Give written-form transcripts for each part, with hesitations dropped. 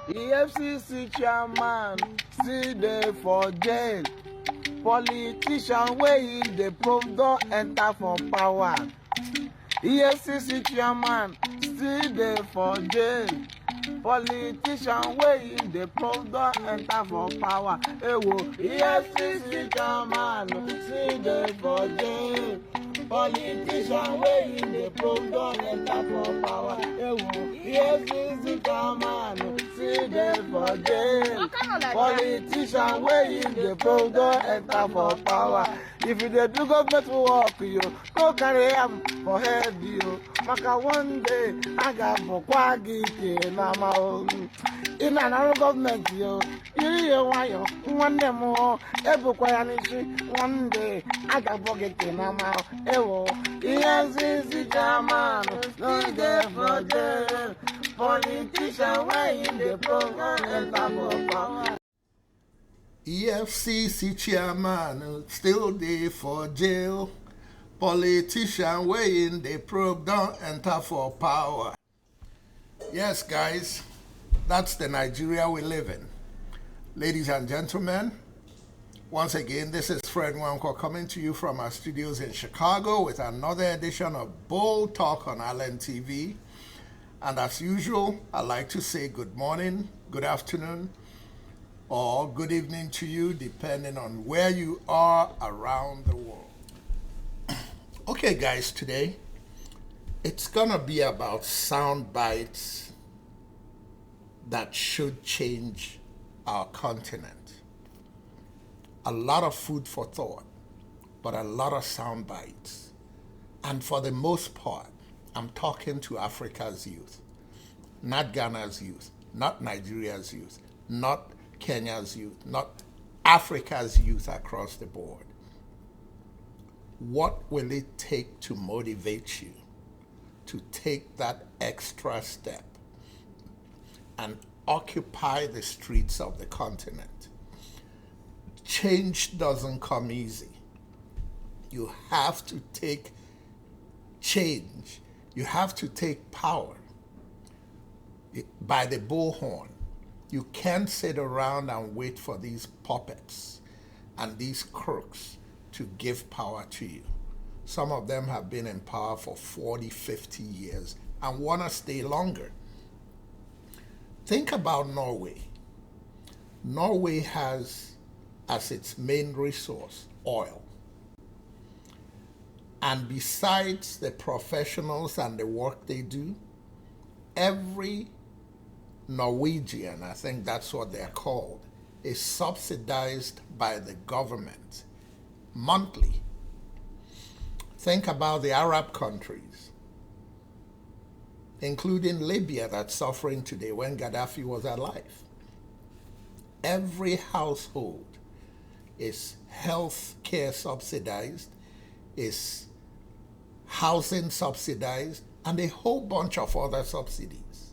EFCC chairman still dey for jail. Politician wey in the probe don enter for power. EFCC chairman still dey for jail. Politician wey in the probe don enter for power. Ewo, EFCC chairman still dey for jail. Politician wey in the probe don enter for power. Ewo, EFCC chairman still dey for jail. Politician wey in the probe don enter for power. If you dey do government work, you no carry am for head, you. Maka one day, aga bokwa gike na ma o. In another government, you. Iri ye wayo, nwanne mo, ebukwa ya n'ishi. One day, aga bokwa na ma o. Ewo, EFCC chairman, no dey for jail. Politician wey in the program enter for power. EFCC chairman still dey for jail. Politician wey in the probe don enter for power. Yes, guys, that's the Nigeria we live in. Ladies and gentlemen, once again, this is Fred Wanko coming to you from our studios in Chicago with another edition of Bold Talk on Allen TV. And as usual, I'd like to say good morning, good afternoon, or good evening to you, depending on where you are around the world. Okay, guys, today, it's gonna be about sound bites that should change our continent. A lot of food for thought, but a lot of sound bites. And for the most part, I'm talking to Africa's youth, not Ghana's youth, not Nigeria's youth, not Kenya's youth, not Africa's youth across the board. What will it take to motivate you to take that extra step and occupy the streets of the continent? Change doesn't come easy. You have to take change. You have to take power by the bullhorn. You can't sit around and wait for these puppets and these crooks to give power to you. Some of them have been in power for 40, 50 years and want to stay longer. Think about Norway. Norway has as its main resource oil. And besides the professionals and the work they do, every Norwegian, I think that's what they're called, is subsidized by the government monthly. Think about the Arab countries, including Libya that's suffering today when Gaddafi was alive. Every household is health care subsidized, is housing subsidized, and a whole bunch of other subsidies.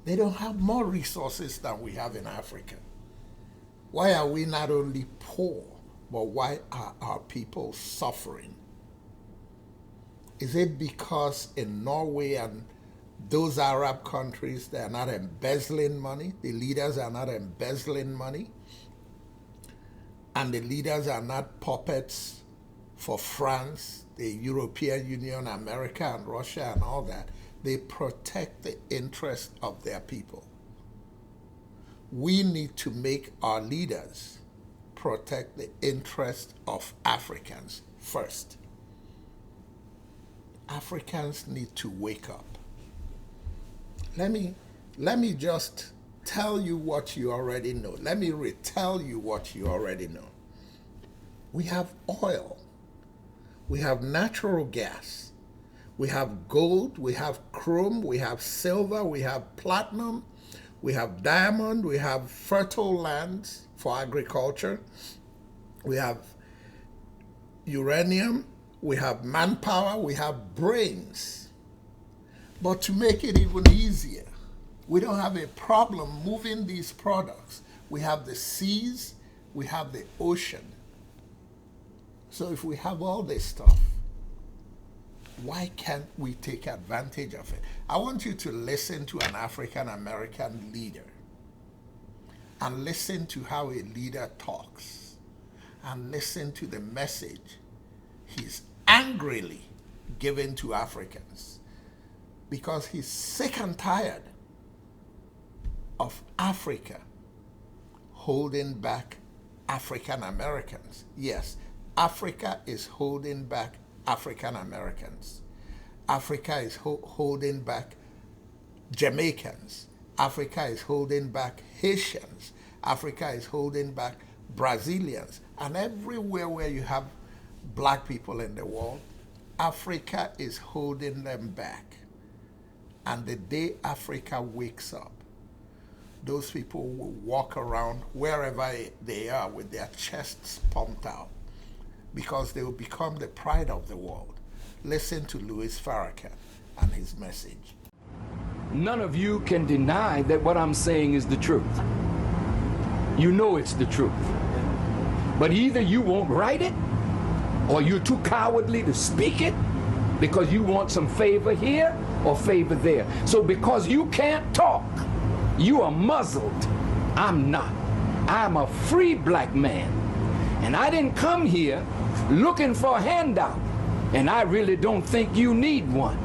They don't have more resources than we have in Africa. Why are we not only poor, but why are our people suffering? Is it because in Norway and those Arab countries, they are not embezzling money? The leaders are not embezzling money? And the leaders are not puppets for France, the European Union, America, and Russia, and all that. They protect the interest of their people. We need to make our leaders protect the interest of Africans first. Africans need to wake up. Let me just tell you what you already know. Let me retell you what you already know. We have oil. We have natural gas. We have gold. We have chrome. We have silver. We have platinum. We have diamond. We have fertile lands for agriculture. We have uranium. We have manpower. We have brains. But to make it even easier, we don't have a problem moving these products. We have the seas. We have the ocean. So if we have all this stuff, Why can't we take advantage of it? I want you to listen to an African American leader and listen to how a leader talks and listen to the message he's angrily giving to Africans, because he's sick and tired of Africa holding back African Americans. Yes, Africa is holding back African Americans. Africa is holding back Jamaicans. Africa is holding back Haitians. Africa is holding back Brazilians. And everywhere where you have black people in the world, Africa is holding them back. And the day Africa wakes up, those people will walk around wherever they are with their chests pumped out, because they will become the pride of the world. Listen to Louis Farrakhan and his message. None of you can deny that what I'm saying is the truth. You know it's the truth. But either you won't write it, or you're too cowardly to speak it because you want some favor here or favor there. So because you can't talk, you are muzzled. I'm not. I'm a free black man. And I didn't come here looking for a handout. And I really don't think you need one.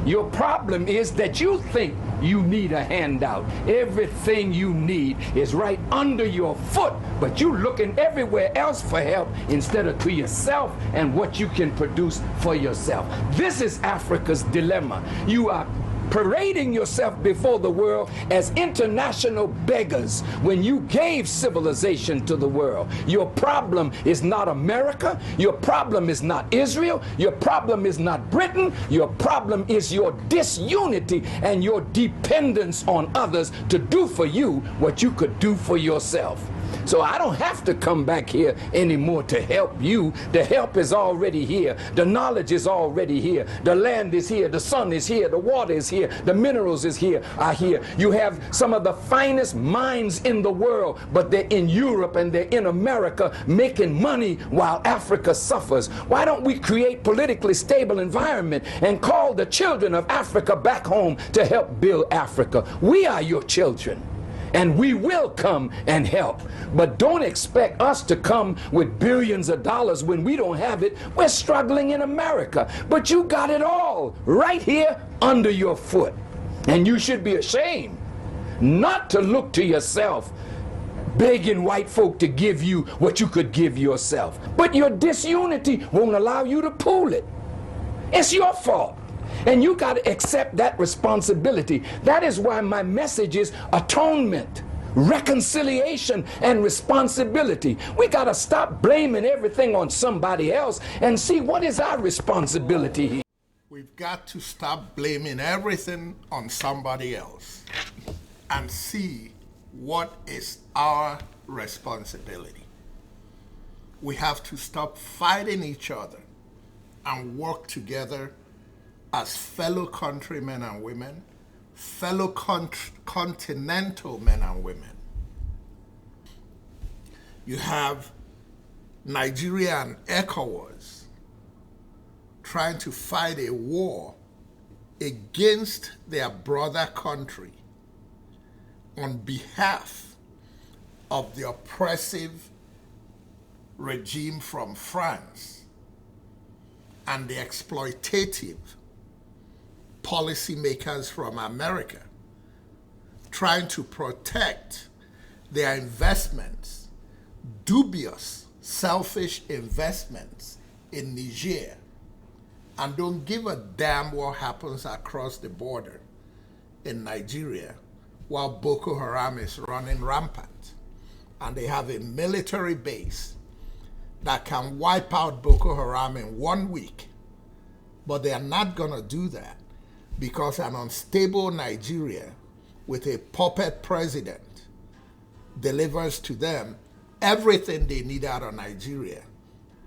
Your problem is that you think you need a handout. Everything you need is right under your foot, but you looking everywhere else for help instead of to yourself and what you can produce for yourself. This is Africa's dilemma. You are parading yourself before the world as international beggars when you gave civilization to the world. Your problem is not America. Your problem is not Israel. Your problem is not Britain. Your problem is your disunity and your dependence on others to do for you what you could do for yourself. So I don't have to come back here anymore to help you. The help is already here. The knowledge is already here. The land is here. The sun is here. The water is here. The minerals are here. You have some of the finest minds in the world, but they're in Europe and they're in America making money while Africa suffers. Why don't we create politically stable environment and call the children of Africa back home to help build Africa? We are your children. And we will come and help. But don't expect us to come with billions of dollars when we don't have it. We're struggling in America. But you got it all right here under your foot. And you should be ashamed not to look to yourself, begging white folk to give you what you could give yourself. But your disunity won't allow you to pull it. It's your fault. And you got to accept that responsibility. That is why my message is atonement, reconciliation, and responsibility. We got to stop blaming everything on somebody else and see what is our responsibility here. We've got to stop blaming everything on somebody else and see what is our responsibility. We have to stop fighting each other and work together as fellow countrymen and women, fellow continental men and women. You have Nigeria and ECOWAS trying to fight a war against their brother country on behalf of the oppressive regime from France and the exploitative policymakers from America trying to protect their investments, dubious, selfish investments in Niger, and don't give a damn what happens across the border in Nigeria while Boko Haram is running rampant. And they have a military base that can wipe out Boko Haram in 1 week. But they are not going to do that because an unstable Nigeria with a puppet president delivers to them everything they need out of Nigeria.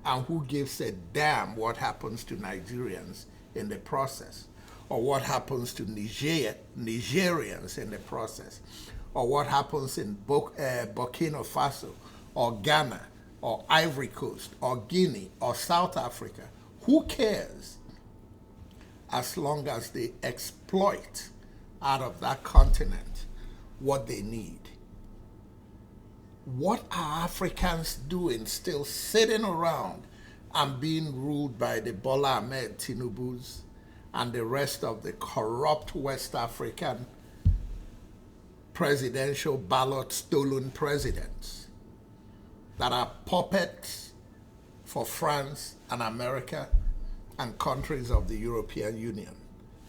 And who gives a damn what happens to Nigerians in the process, or what happens to Nigerians in the process, or what happens in Burkina Faso, or Ghana, or Ivory Coast, or Guinea, or South Africa. Who cares? as long as they exploit out of that continent what they need. What are Africans doing still sitting around and being ruled by the Bola Ahmed Tinubus and the rest of the corrupt West African presidential ballot stolen presidents that are puppets for France and America and countries of the European Union?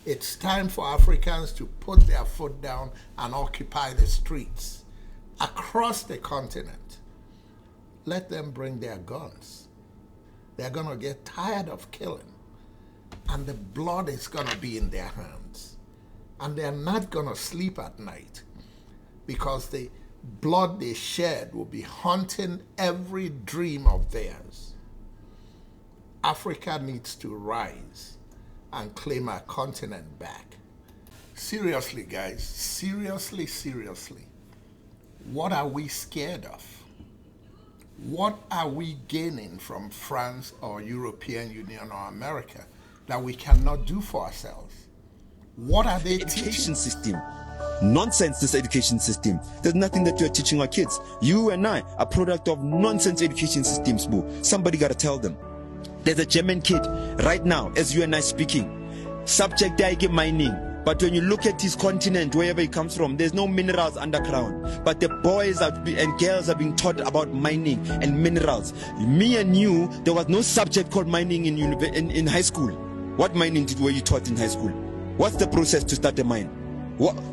It's time for Africans to put their foot down and occupy the streets across the continent. Let them bring their guns. They're going to get tired of killing, and the blood is going to be in their hands. And they're not going to sleep at night because the blood they shed will be haunting every dream of theirs. Africa needs to rise and claim our continent back. Seriously, guys, seriously. What are we scared of? What are we gaining from France or European Union or America that we cannot do for ourselves? What are they Education teaching? system. Nonsense, this education system. There's nothing that you're teaching our kids. You and I are product of nonsense education systems, boo. Somebody gotta tell them. There's a German kid right now, as you and I speaking, subject to mining. But when you look at his continent, wherever he comes from, there's no minerals underground. But the boys and girls are being taught about mining and minerals. Me and you, there was no subject called mining in high school. What mining were you taught in high school? What's the process to start a mine?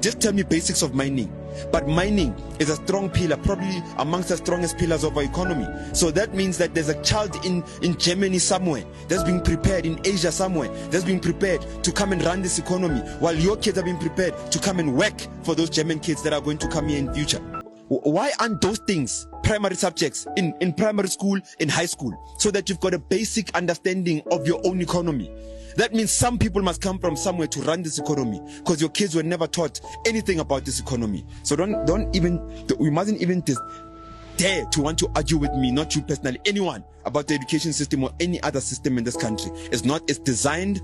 Just tell me basics of mining. But mining is a strong pillar, probably amongst the strongest pillars of our economy. So that means that there's a child in Germany somewhere that's being prepared, in Asia somewhere that's being prepared to come and run this economy, while your kids are being prepared to come and work for those German kids that are going to come here in future. Why aren't those things primary subjects in primary school, in high school, so that you've got a basic understanding of your own economy? That means some people must come from somewhere to run this economy, because your kids were never taught anything about this economy. So we mustn't even dare to want to argue with me, not you personally, anyone, about the education system or any other system in this country. It's designed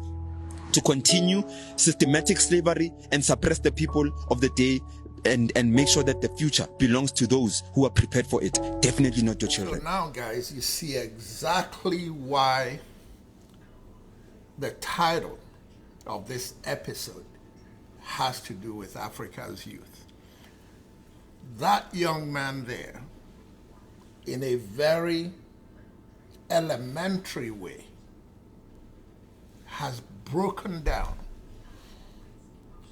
to continue systematic slavery and suppress the people of the day and make sure that the future belongs to those who are prepared for it. Definitely not your children. So now, guys, you see exactly why the title of this episode has to do with Africa's youth. That young man there, in a very elementary way, has broken down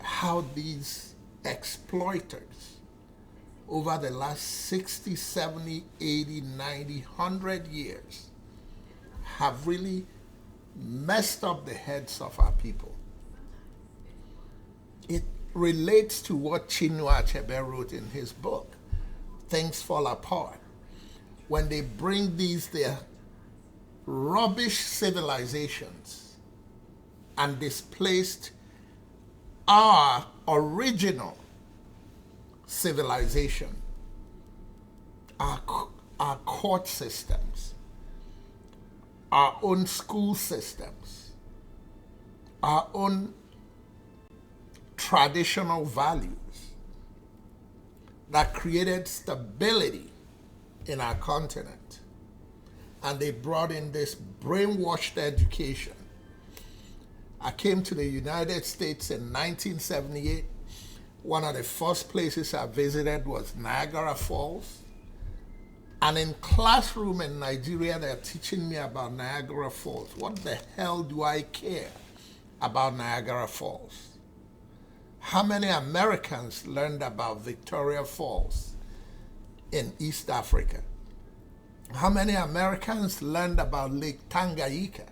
how these exploiters over the last 60, 70, 80, 90, 100 years have really messed up the heads of our people. It relates to what Chinua Achebe wrote in his book, Things Fall Apart. When they bring their rubbish civilizations and displaced our original civilization, our court systems, our own school systems, our own traditional values that created stability in our continent. And they brought in this brainwashed education. I came to the United States in 1978. One of the first places I visited was Niagara Falls. And in classroom in Nigeria, they're teaching me about Niagara Falls. What the hell do I care about Niagara Falls? How many Americans learned about Victoria Falls in East Africa? How many Americans learned about Lake Tanganyika?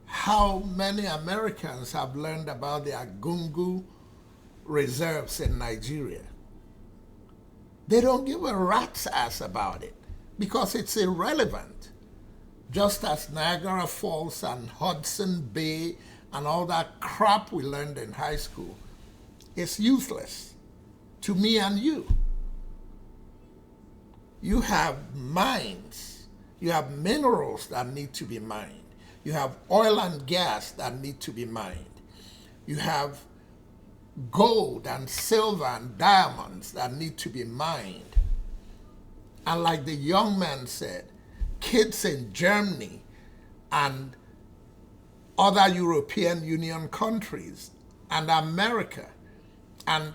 How many Americans have learned about the Agungu reserves in Nigeria? They don't give a rat's ass about it because it's irrelevant. Just as Niagara Falls and Hudson Bay and all that crap we learned in high school is useless to me and you. You have mines. You have minerals that need to be mined. You have oil and gas that need to be mined. You have gold and silver and diamonds that need to be mined. And like the young man said, kids in Germany and other European Union countries and America and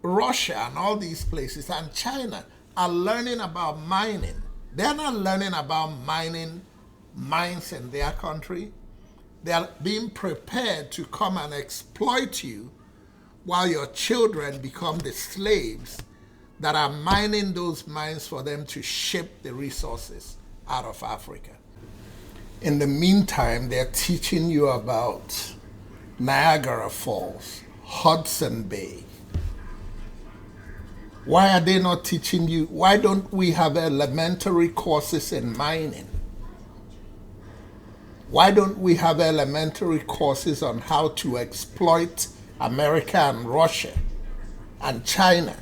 Russia and all these places and China are learning about mining. They're not learning about mining mines in their country. They are being prepared to come and exploit you while your children become the slaves that are mining those mines for them to ship the resources out of Africa. In the meantime, they're teaching you about Niagara Falls, Hudson Bay. Why are they not teaching you? Why don't we have elementary courses in mining? Why don't we have elementary courses on how to exploit America and Russia and China?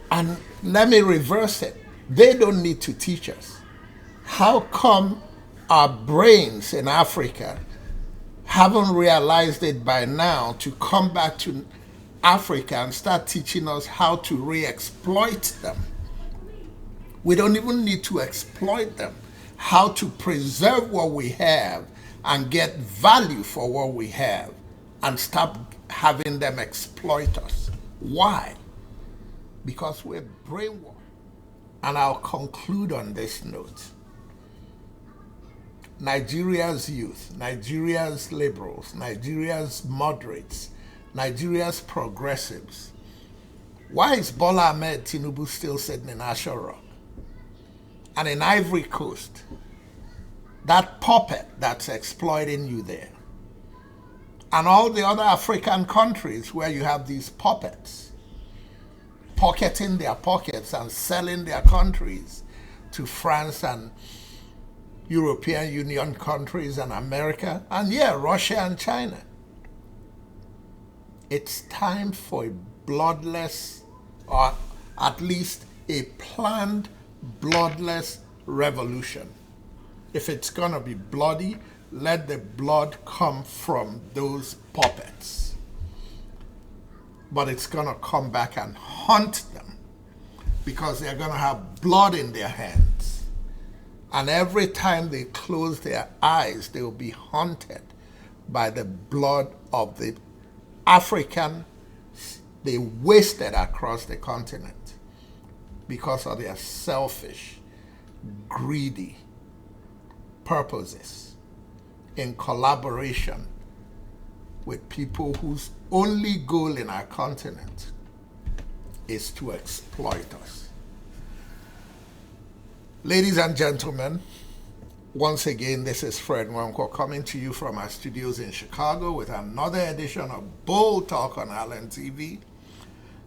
And let me reverse it. They don't need to teach us. How come our brains in Africa haven't realized it by now to come back to Africa and start teaching us how to re-exploit them? We don't even need to exploit them. How to preserve what we have and get value for what we have and stop having them exploit us. Why? Because we're brainwashed. And I'll conclude on this note. Nigeria's youth, Nigeria's liberals, Nigeria's moderates, Nigeria's progressives. Why is Bola Ahmed Tinubu still sitting in Asha Rock? And in Ivory Coast, that puppet that's exploiting you there. And all the other African countries where you have these puppets pocketing their pockets and selling their countries to France and European Union countries and America, and yeah, Russia and China. It's time for a bloodless, or at least a planned bloodless revolution. If it's gonna be bloody, let the blood come from those puppets. But it's gonna come back and haunt them because they're gonna have blood in their hands. And every time they close their eyes, they will be haunted by the blood of the African they wasted across the continent because of their selfish, greedy purposes in collaboration with people whose only goal in our continent is to exploit us. Ladies and gentlemen, once again, this is Fred Nwanko coming to you from our studios in Chicago with another edition of Bold Talk on Allen TV.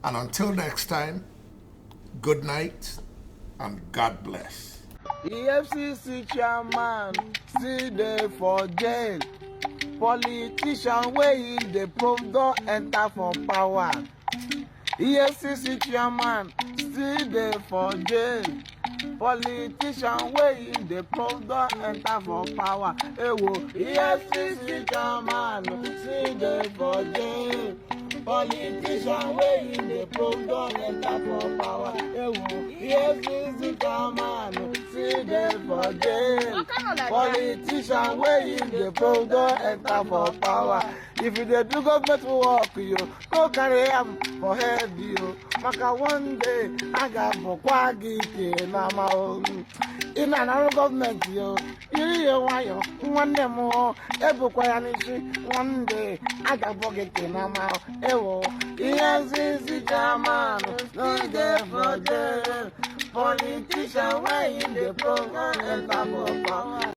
And until next time, good night and God bless. EFCC chairman still there for jail. Politician wey in the probe don enter for power. EFCC chairman still there for jail. Politician wey in the probe don enter for power. Ewo, EFCC chairman still there for jail. Politician wey in the probe don enter for power. Ewo, EFCC chairman still there for jail. Politician wey in the probe don enter for power. If you dey do government work, you no carry am for head, you. Maka one day, I got bokwa gike na ma o. In another government, you. Iri ye wayo, one day more. Ebokwa ya nishi, one day, I got bokwa na ma o. Ewo, EFCC chairman, no dey for jail. Politician wey in the program enter for power.